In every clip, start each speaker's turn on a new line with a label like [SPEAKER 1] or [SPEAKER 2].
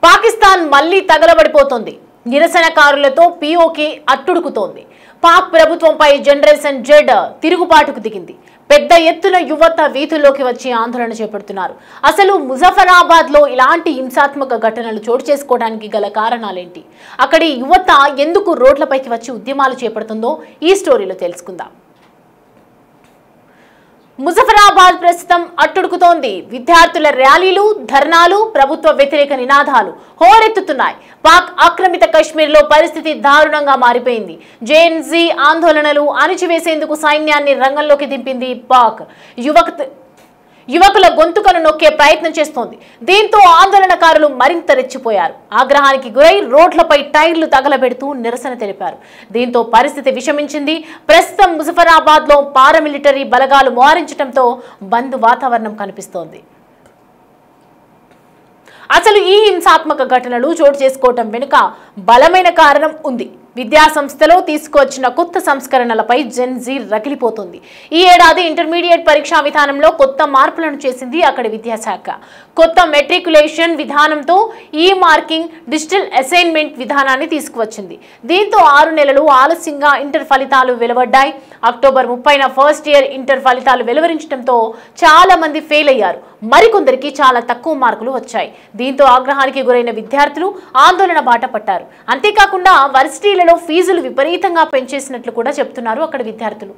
[SPEAKER 1] పాకిస్తాన్ మళ్లీ తగలబడిపోతుంది. నిరసనకారులతో పీఓకే అట్టుడుకుతోంది. పాక్ ప్రభుత్వంపై generation Z తిరుగుబాటుకు దిగింది. పెద్ద ఎత్తున యువత వీధుల్లోకి వచ్చి ఆందోళన చేపడుతున్నారు. అసలు ముజఫరాబాద్ లో ఇలాంటి హింసాత్మక ఘటనలు చోటు చేసుకోవడానికి గల కారణాలేంటి, అక్కడి యువత ఎందుకు రోడ్లపైకి వచ్చి ఉద్యమాలు చేపడుతుందో ఈ స్టోరీలో తెలుసుకుందాం. ముజఫరాబాద్ ప్రస్తుతం అట్టుడుకుతోంది. విద్యార్థుల ర్యాలీలు, ధర్నాలు, ప్రభుత్వ వ్యతిరేక నినాదాలు హోరెత్తుతున్నాయి. పాక్ ఆక్రమిత కశ్మీర్లో పరిస్థితి దారుణంగా మారిపోయింది. జేఎన్జీ ఆందోళనలు అణిచివేసేందుకు సైన్యాన్ని రంగంలోకి దింపింది పాక్. యువకుల గొంతుకను నొక్కే ప్రయత్నం చేస్తోంది. దీంతో ఆందోళనకారులు మరింత రెచ్చిపోయారు. ఆగ్రహానికి గురై రోడ్లపై టైర్లు తగలబెడుతూ నిరసన తెలిపారు. దీంతో పరిస్థితి విషమించింది. ప్రస్తుతం ముజఫరాబాద్ లో పారామిలిటరీ బలగాలు మోహరించడంతో బంద్ వాతావరణం కనిపిస్తోంది. అసలు ఈ హింసాత్మక ఘటనలు చోటు చేసుకోవటం వెనుక బలమైన కారణం ఉంది. విద్యా సంస్థలో తీసుకువచ్చిన కొత్త సంస్కరణలపై జెన్జీ రగిలిపోతుంది. ఈ ఏడాది ఇంటర్మీడియట్ పరీక్షా విధానంలో కొత్త మార్పులను చేసింది అక్కడి విద్యాశాఖ. కొత్త మెట్రికులేషన్ విధానంతో ఈ మార్కింగ్, డిజిటల్ అసైన్మెంట్ విధానాన్ని తీసుకువచ్చింది. దీంతో 6 నెలలు ఆలస్యంగా ఇంటర్ ఫలితాలు వెలువడ్డాయి. అక్టోబర్ 30న ఫస్ట్ ఇయర్ ఇంటర్ ఫలితాలు వెలువరించడంతో చాలా మంది ఫెయిల్ అయ్యారు. మరికొందరికి చాలా తక్కువ మార్కులు వచ్చాయి. దీంతో ఆగ్రహానికి గురైన విద్యార్థులు ఆందోళన బాట పట్టారు. అంతేకాకుండా వర్సిటీలలో ఫీజులు విపరీతంగా పెంచేసినట్లు కూడా చెప్తున్నారు అక్కడ విద్యార్థులు.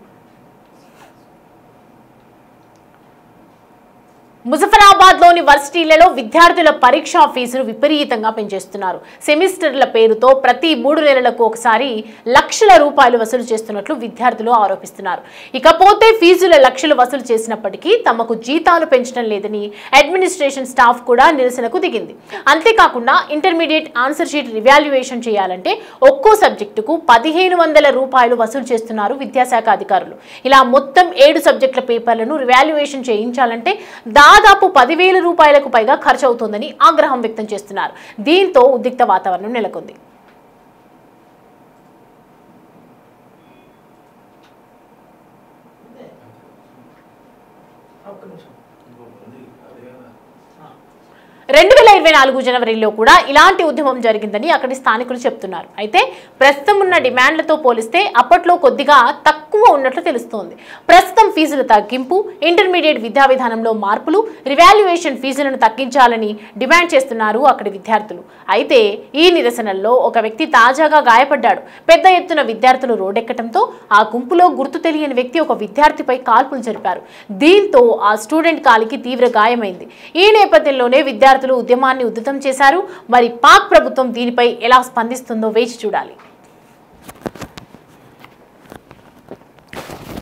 [SPEAKER 1] ముజఫరాబాద్ లోని వర్సిటీలలో విద్యార్థుల పరీక్షా ఫీజులు విపరీతంగా పెంచేస్తున్నారు. సెమిస్టర్ల పేరుతో ప్రతి 3 నెలలకు ఒకసారి లక్షల రూపాయలు వసూలు చేస్తున్నట్లు విద్యార్థులు ఆరోపిస్తున్నారు. ఇకపోతే ఫీజుల లక్షలు వసూలు చేసినప్పటికీ తమకు జీతాలు పెంచడం లేదని అడ్మినిస్ట్రేషన్ స్టాఫ్ కూడా నిరసనకు దిగింది. అంతేకాకుండా ఇంటర్మీడియట్ ఆన్సర్ షీట్ రివాల్యుయేషన్ చేయాలంటే ఒక్కో సబ్జెక్టుకు 1500 రూపాయలు వసూలు చేస్తున్నారు విద్యాశాఖ అధికారులు. ఇలా మొత్తం 7 సబ్జెక్టుల పేపర్లను రివాల్యుయేషన్ చేయించాలంటే దాదాపు 10,000 రూపాయలకు పైగా ఖర్చు అవుతోందని ఆగ్రహం వ్యక్తం చేస్తున్నారు. దీంతో ఉద్రిక్త వాతావరణం నెలకొంది. జనవరిలో కూడా ఇలాంటి ఉద్యమం జరిగిందని అక్కడి స్థానికులు చెప్తున్నారు. అయితే ప్రస్తుతం ఉన్న డిమాండ్లతో పోలిస్తే అప్పట్లో కొద్దిగా తక్కువ ఉన్నట్లు తెలుస్తోంది. ప్రస్తుతం ఫీజుల తగ్గింపు, ఇంటర్మీడియట్ విద్యా విధానంలో మార్పులు, రివాల్యుయేషన్ ఫీజులను తగ్గించాలని డిమాండ్ చేస్తున్నారు అక్కడి విద్యార్థులు. అయితే ఈ నిరసనల్లో ఒక వ్యక్తి తాజాగా గాయపడ్డాడు. పెద్ద ఎత్తున విద్యార్థులు రోడ్డెక్కడంతో ఆ గుంపులో గుర్తు తెలియని వ్యక్తి ఒక విద్యార్థిపై కాల్పులు జరిపారు. దీంతో ఆ స్టూడెంట్ కాలికి తీవ్ర గాయమైంది. ఈ నేపథ్యంలోనే విద్యార్థులు ఉద్యమాన్ని ఉధృతం చేశారు. మరి పాక్ ప్రభుత్వం దీనిపై ఎలా స్పందిస్తుందో వేచి చూడాలి.